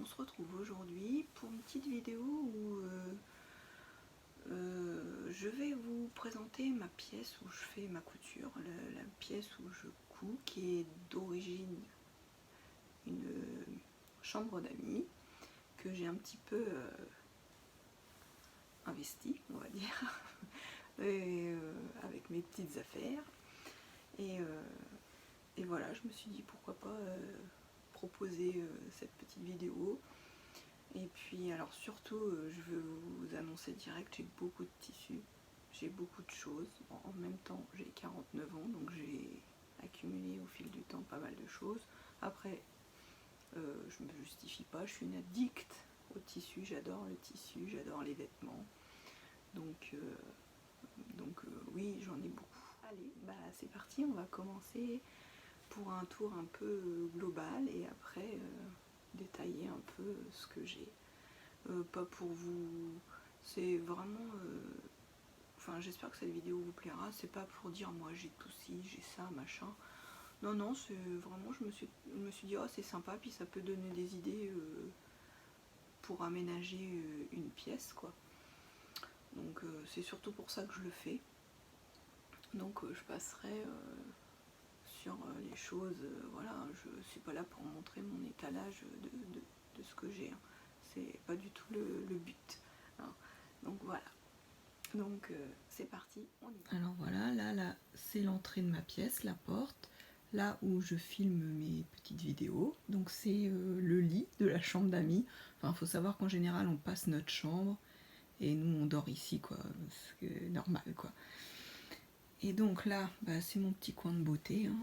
on se retrouve aujourd'hui pour une petite vidéo où je vais vous présenter ma pièce où je fais ma couture, la pièce où je couds, qui est d'origine une chambre d'amis que j'ai un petit peu investi, on va dire, avec mes petites affaires. Et voilà, je me suis dit pourquoi pas proposer cette petite vidéo. Et puis alors surtout, je veux vous annoncer direct, j'ai beaucoup de tissus, j'ai beaucoup de choses. En même temps, j'ai 49 ans, donc j'ai accumulé au fil du temps pas mal de choses. Après, je me justifie pas, je suis une addict au tissu, j'adore le tissu, j'adore les vêtements. Donc oui, j'en ai beaucoup. Allez, bah c'est parti, on va commencer pour un tour un peu global et après détailler un peu ce que j'ai. Pas pour vous, c'est vraiment, enfin j'espère que cette vidéo vous plaira, c'est pas pour dire moi j'ai tout ci, j'ai ça, machin. Non, non, c'est vraiment, je me suis dit oh c'est sympa, puis ça peut donner des idées pour aménager une pièce quoi. Donc c'est surtout pour ça que je le fais. Donc je passerai sur les choses, voilà, je suis pas là pour montrer mon étalage de ce que j'ai, hein. C'est pas du tout le but, hein. Donc voilà, donc c'est parti, on y va. Alors voilà, là c'est l'entrée de ma pièce, la porte, là où je filme mes petites vidéos. Donc c'est le lit de la chambre d'amis. Enfin, faut savoir qu'en général on passe notre chambre et nous on dort ici quoi, c'est normal quoi. Et donc là, bah, c'est mon petit coin de beauté, hein.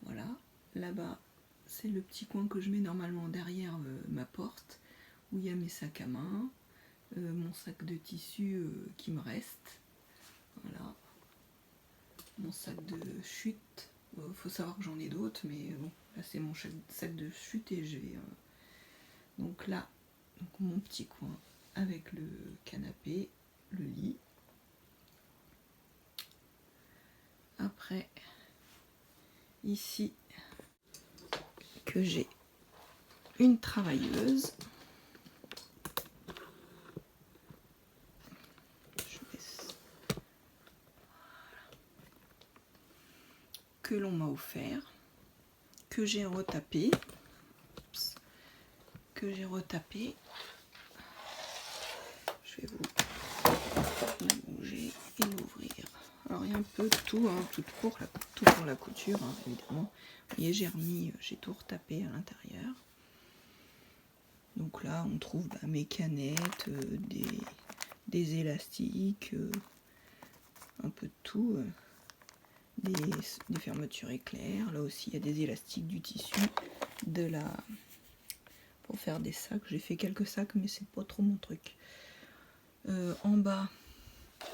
Voilà. Là-bas, c'est le petit coin que je mets normalement derrière ma porte, où il y a mes sacs à main, mon sac de tissu qui me reste. Voilà. Mon sac de chute. Faut savoir que j'en ai d'autres, mais bon, là c'est mon sac de chute et je vais. Donc là, donc mon petit coin avec le canapé, le lit. Après, ici, que j'ai une travailleuse. Que l'on m'a offert, que j'ai retapé, Je vais vous la bouger et l'ouvrir. Alors il y a un peu de tout, hein, tout pour la couture, hein, évidemment. Vous voyez, j'ai tout retapé à l'intérieur. Donc là, on trouve mes canettes, des élastiques, un peu de tout. Des fermetures éclairs. Là aussi, il y a des élastiques, du tissu, pour faire des sacs. J'ai fait quelques sacs, mais c'est pas trop mon truc. En bas,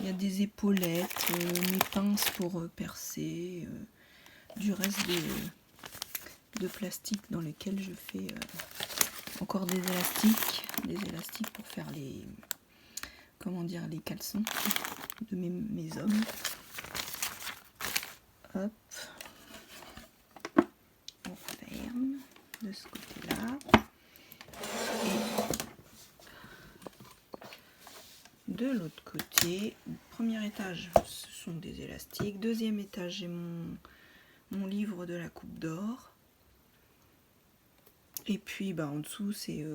il y a des épaulettes, mes pinces pour percer, du reste de plastique dans lesquels je fais encore des élastiques pour faire les caleçons de mes hommes. Hop, on ferme de ce côté-là. Et de l'autre côté, premier étage, ce sont des élastiques. Deuxième étage, j'ai mon livre de la coupe d'or. Et puis bah, en dessous, c'est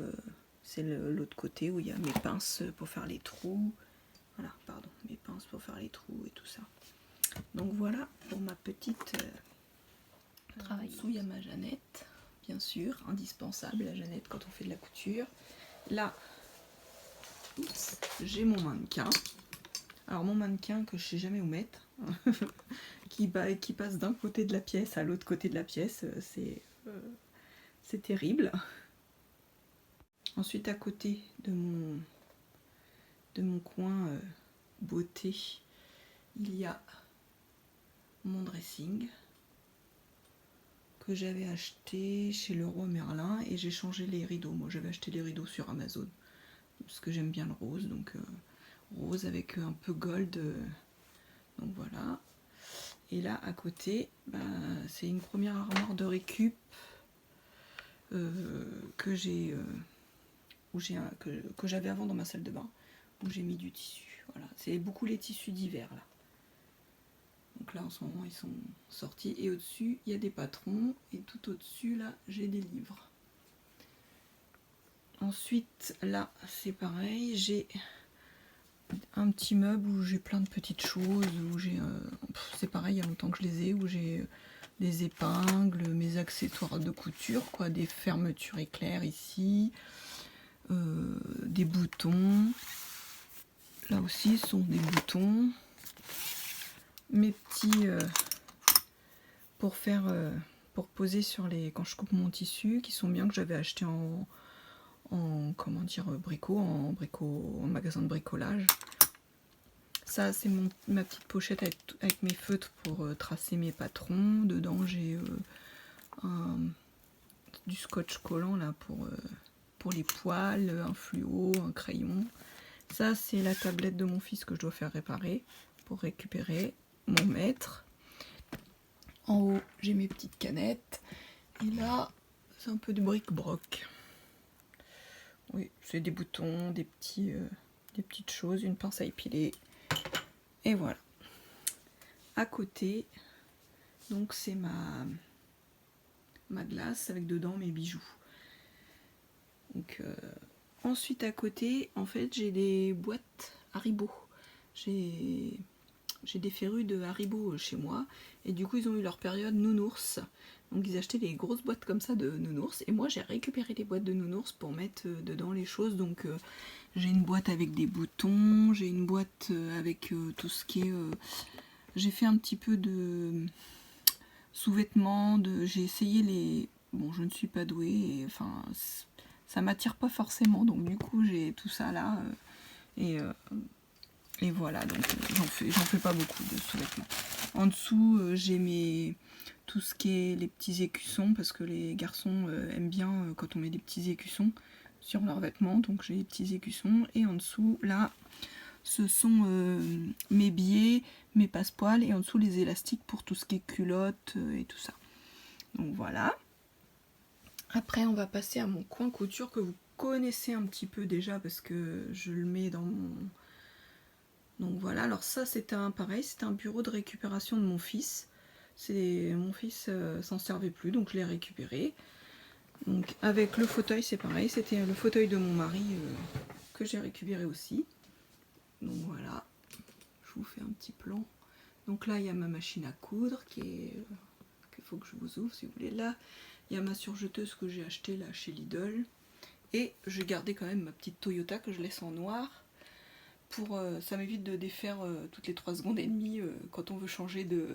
l'autre côté où il y a mes pinces pour faire les trous. Voilà, pardon, mes pinces pour faire les trous et tout ça. Donc voilà pour ma petite travail. En dessous, il y a ma Jeannette, bien sûr, indispensable la Jeannette quand on fait de la couture. Là, j'ai mon mannequin. Alors mon mannequin que je sais jamais où mettre, qui passe d'un côté de la pièce à l'autre côté de la pièce, c'est terrible. Ensuite, à côté de mon coin beauté, il y a mon dressing que j'avais acheté chez Leroy Merlin et j'ai changé les rideaux. Moi j'avais acheté les rideaux sur Amazon parce que j'aime bien le rose, donc rose avec un peu gold, donc voilà. Et là à côté, bah, c'est une première armoire de récup que j'ai où que j'avais avant dans ma salle de bain, où j'ai mis du tissu. Voilà, c'est beaucoup les tissus d'hiver là. Donc là en ce moment ils sont sortis, et au-dessus il y a des patrons, et tout au-dessus là j'ai des livres. Ensuite là c'est pareil, j'ai un petit meuble où j'ai plein de petites choses, où j'ai c'est pareil, il y a longtemps que je les ai, où j'ai des épingles, mes accessoires de couture, quoi, des fermetures éclairs ici, des boutons. Là aussi ce sont des boutons, mes petits pour poser sur les, quand je coupe mon tissu, qui sont bien, que j'avais acheté en comment dire, en magasin de bricolage. Ça c'est ma petite pochette avec mes feutres pour tracer mes patrons. Dedans j'ai du scotch collant là pour les poils, un fluo, un crayon. Ça c'est la tablette de mon fils que je dois faire réparer pour récupérer mon mètre. En haut j'ai mes petites canettes, et là c'est un peu de bric-broc. Oui, c'est des boutons, des petites choses, une pince à épiler, et voilà. À côté, donc c'est ma glace avec dedans mes bijoux. Donc ensuite à côté, en fait j'ai des boîtes Haribo. J'ai des férus de Haribo chez moi, et du coup ils ont eu leur période nounours. Donc ils achetaient des grosses boîtes comme ça de nounours, et moi j'ai récupéré les boîtes de nounours pour mettre dedans les choses. Donc j'ai une boîte avec des boutons, j'ai une boîte avec tout ce qui est... j'ai fait un petit peu de sous-vêtements, j'ai essayé les... Bon, je ne suis pas douée, et enfin ça m'attire pas forcément, donc du coup j'ai tout ça là, et voilà, donc j'en fais pas beaucoup de sous-vêtements. En dessous j'ai tout ce qui est les petits écussons, parce que les garçons aiment bien quand on met des petits écussons sur leurs vêtements, donc j'ai les petits écussons. Et en dessous là ce sont mes billets, mes passepoils, et en dessous les élastiques pour tout ce qui est culottes et tout ça. Donc voilà. Après on va passer à mon coin couture, que vous connaissez un petit peu déjà parce que je le mets dans mon... Donc voilà, alors ça c'était pareil, c'était un bureau de récupération de mon fils. Mon fils s'en servait plus, donc je l'ai récupéré. Donc avec le fauteuil c'est pareil, c'était le fauteuil de mon mari que j'ai récupéré aussi. Donc voilà, je vous fais un petit plan. Donc là il y a ma machine à coudre qu'il faut que je vous ouvre si vous voulez. Là il y a ma surjeteuse que j'ai achetée là chez Lidl. Et j'ai gardé quand même ma petite Toyota que je laisse en noir. Ça m'évite de défaire toutes les 3 secondes et demie quand on veut changer de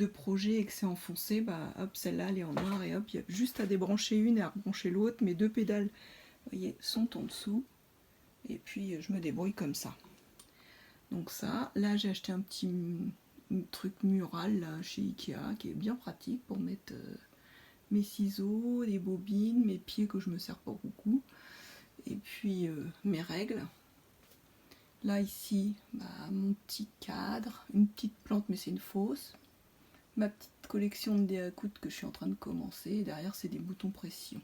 projet et que c'est enfoncé, bah hop, celle-là elle est en noir, et hop, il y a juste à débrancher une et à rebrancher l'autre. Mes 2 pédales, vous voyez, sont en dessous, et puis je me débrouille comme ça. Donc ça, là j'ai acheté un petit truc mural là, chez Ikea, qui est bien pratique pour mettre mes ciseaux, les bobines, mes pieds que je me sers pas beaucoup, et puis mes règles. Là ici, bah, mon petit cadre, une petite plante mais c'est une fausse, ma petite collection de dés à coudre que je suis en train de commencer, derrière c'est des boutons pression.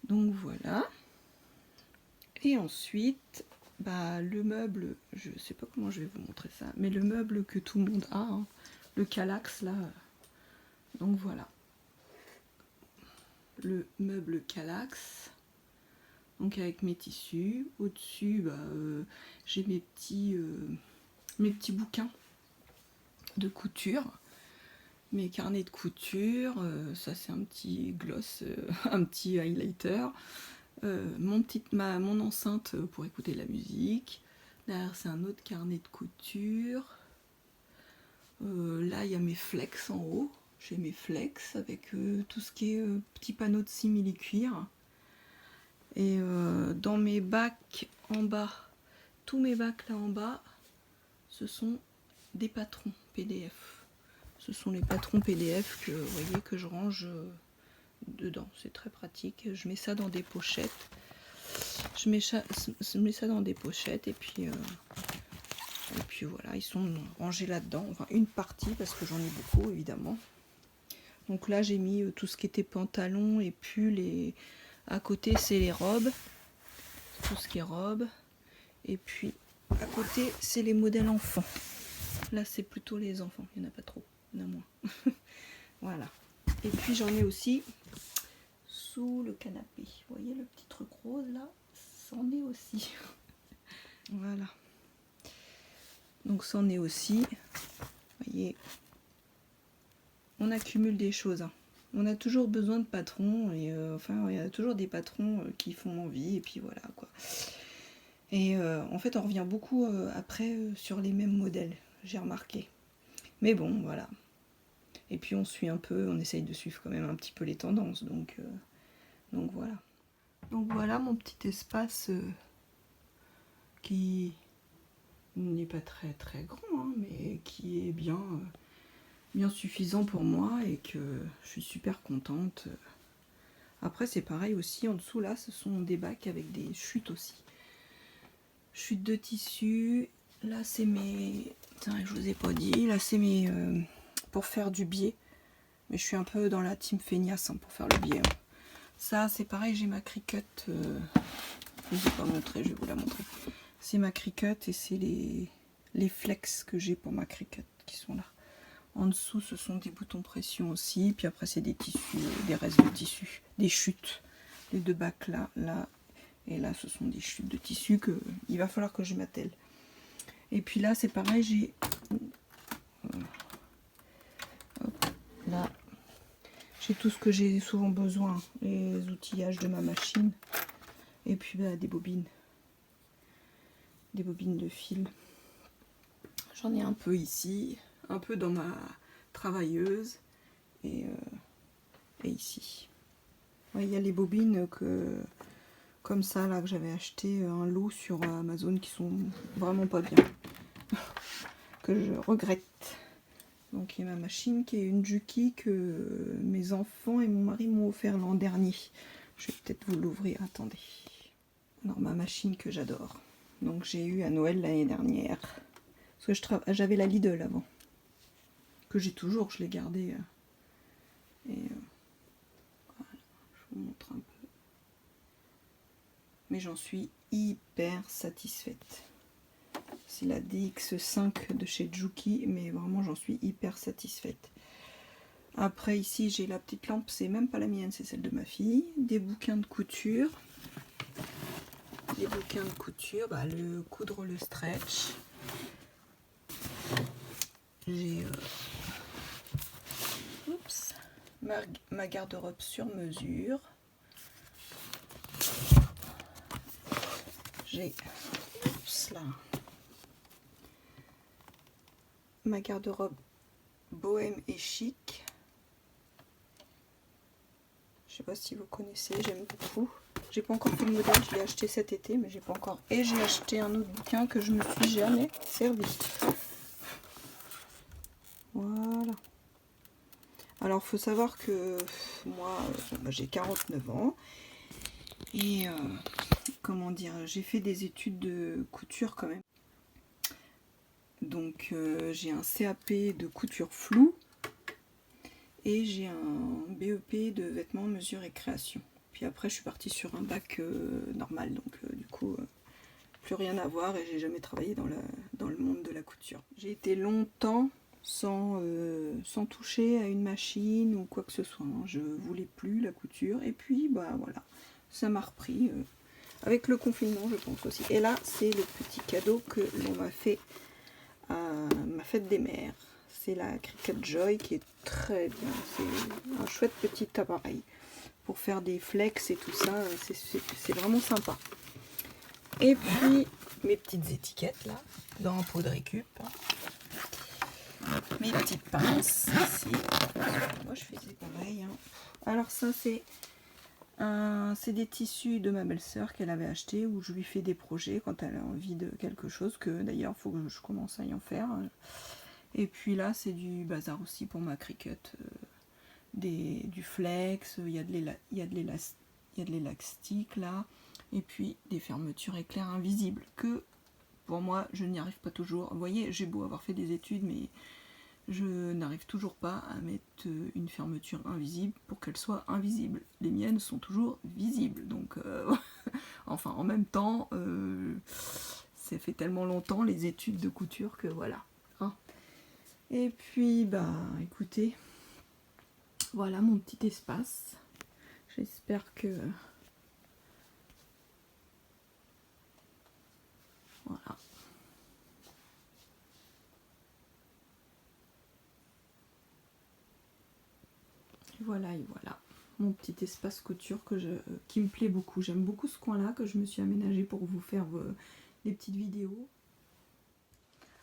Donc voilà. Et ensuite, bah, le meuble, je sais pas comment je vais vous montrer ça, mais le meuble que tout le monde a, hein, le Kallax là, donc voilà. Le meuble Kallax. Donc avec mes tissus, au-dessus bah, j'ai mes petits bouquins de couture, mes carnets de couture, ça c'est un petit gloss, un petit highlighter, mon enceinte pour écouter la musique, derrière c'est un autre carnet de couture, là il y a mes flex en haut, j'ai mes flex avec tout ce qui est petits panneaux de simili-cuir. Et dans mes bacs en bas, tous mes bacs là en bas, ce sont des patrons PDF. Ce sont les patrons PDF que vous voyez que je range dedans. C'est très pratique. Je mets ça dans des pochettes. Je mets ça dans des pochettes, et puis voilà, ils sont rangés là-dedans. Enfin une partie parce que j'en ai beaucoup évidemment. Donc là j'ai mis tout ce qui était pantalon et pull, et à côté c'est les robes, tout ce qui est robe. Et puis à côté c'est les modèles enfants. Là c'est plutôt les enfants, il n'y en a pas trop, il y en a moins. Voilà. Et puis j'en ai aussi sous le canapé. Vous voyez le petit truc rose là, c'en est aussi. Voilà. Donc c'en est aussi. Vous voyez, on accumule des choses, hein. On a toujours besoin de patrons, et enfin il y a toujours des patrons qui font envie, et puis voilà quoi. Et en fait on revient beaucoup après sur les mêmes modèles, j'ai remarqué. Mais bon voilà. Et puis on suit un peu, on essaye de suivre quand même un petit peu les tendances, donc voilà. Donc voilà mon petit espace qui n'est pas très très grand, hein, mais qui est bien suffisant pour moi, et que je suis super contente. Après c'est pareil aussi, en dessous là ce sont des bacs avec des chutes aussi. Chutes de tissu. Là c'est mes... Tiens, je vous ai pas dit, là c'est mes... pour faire du biais. Mais je suis un peu dans la team feignasse hein, pour faire le biais. Hein. Ça c'est pareil, j'ai ma Cricut. Je ne vous ai pas montré, je vais vous la montrer. C'est ma Cricut, et c'est les flex que j'ai pour ma Cricut qui sont là. En dessous, ce sont des boutons pression aussi. Puis après, c'est des tissus, des restes de tissu, des chutes. Les deux bacs là, là et là, ce sont des chutes de tissu que il va falloir que je m'attelle. Et puis là, c'est pareil, j'ai là, j'ai tout ce que j'ai souvent besoin, les outillages de ma machine. Et puis bah, des bobines de fil. J'en ai un peu ici, un peu dans ma travailleuse, et ici. Ouais, il y a les bobines comme ça là que j'avais acheté un lot sur Amazon qui sont vraiment pas bien, que je regrette. Donc il y a ma machine qui est une Juki que mes enfants et mon mari m'ont offert l'an dernier. Je vais peut-être vous l'ouvrir, attendez. Alors ma machine que j'adore. Donc j'ai eu à Noël l'année dernière. Parce que j'avais la Lidl avant. Que j'ai toujours, je l'ai gardée. Et voilà, je vous montre un peu. Mais j'en suis hyper satisfaite. C'est la DX5 de chez Juki, mais vraiment j'en suis hyper satisfaite. Après ici j'ai la petite lampe, c'est même pas la mienne, c'est celle de ma fille. Des bouquins de couture. Des bouquins de couture, bah, le coudre, le stretch. J'ai ma garde-robe sur mesure. J'ai ma garde-robe bohème et chic. Je sais pas si vous connaissez, j'aime beaucoup. J'ai pas encore fait le modèle, je l'ai acheté cet été, mais j'ai pas encore. Et j'ai acheté un autre bouquin que je me suis jamais servi. Voilà. Alors faut savoir que moi j'ai 49 ans et comment dire, j'ai fait des études de couture quand même. Donc j'ai un CAP de couture floue et j'ai un BEP de vêtements, mesure et création. Puis après je suis partie sur un bac normal, donc du coup plus rien à voir, et j'ai jamais travaillé dans le monde de la couture. J'ai été longtemps sans toucher à une machine ou quoi que ce soit. Hein. Je voulais plus la couture, et puis bah voilà, ça m'a repris avec le confinement je pense aussi. Et là c'est le petit cadeau que l'on m'a fait à ma fête des mères. C'est la Cricut Joy qui est très bien. C'est un chouette petit appareil pour faire des flex et tout ça. C'est vraiment sympa. Et puis mes petites étiquettes là, dans un pot de récup. Mes petites pinces ici. Moi je faisais pareil. Hein. Alors ça c'est des tissus de ma belle-sœur qu'elle avait acheté, où je lui fais des projets quand elle a envie de quelque chose, que d'ailleurs il faut que je commence à y en faire. Et puis là c'est du bazar aussi pour ma Cricut. Du flex, il y a de l'élastique là, et puis des fermetures éclairs invisibles que pour moi je n'y arrive pas toujours. Vous voyez, j'ai beau avoir fait des études, mais je n'arrive toujours pas à mettre une fermeture invisible pour qu'elle soit invisible. Les miennes sont toujours visibles, donc enfin en même temps, ça fait tellement longtemps les études de couture que voilà. Hein. Et puis bah écoutez, voilà mon petit espace. J'espère que voilà. Et voilà, mon petit espace couture qui me plaît beaucoup. J'aime beaucoup ce coin-là que je me suis aménagé pour vous faire des petites vidéos.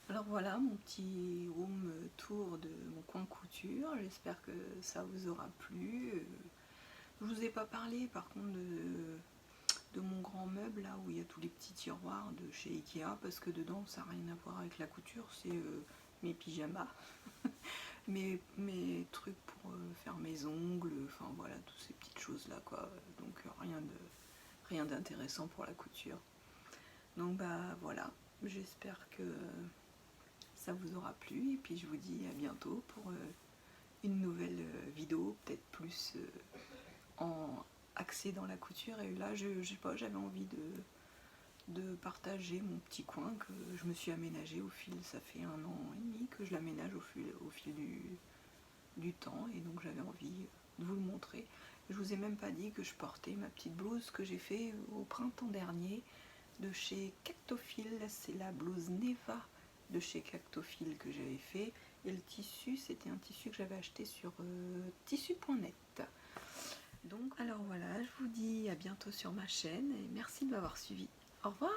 Alors voilà mon petit room tour de mon coin couture. J'espère que ça vous aura plu. Je vous ai pas parlé par contre de mon grand meuble là où il y a tous les petits tiroirs de chez Ikea parce que dedans ça n'a rien à voir avec la couture, c'est mes pyjamas. mes trucs pour faire mes ongles, enfin voilà, toutes ces petites choses là quoi, donc rien d'intéressant pour la couture. Donc bah voilà, j'espère que ça vous aura plu et puis je vous dis à bientôt pour une nouvelle vidéo, peut-être plus axée dans la couture. Et là je sais pas, j'avais envie de partager mon petit coin que je me suis aménagé au fil, ça fait 1 an et demi que je l'aménage au fil du temps, et donc j'avais envie de vous le montrer. Je vous ai même pas dit que je portais ma petite blouse que j'ai fait au printemps dernier de chez Cactophile. C'est la blouse Neva de chez Cactophile que j'avais fait, et le tissu c'était un tissu que j'avais acheté sur tissu.net. Donc alors voilà, je vous dis à bientôt sur ma chaîne et merci de m'avoir suivi. Au revoir.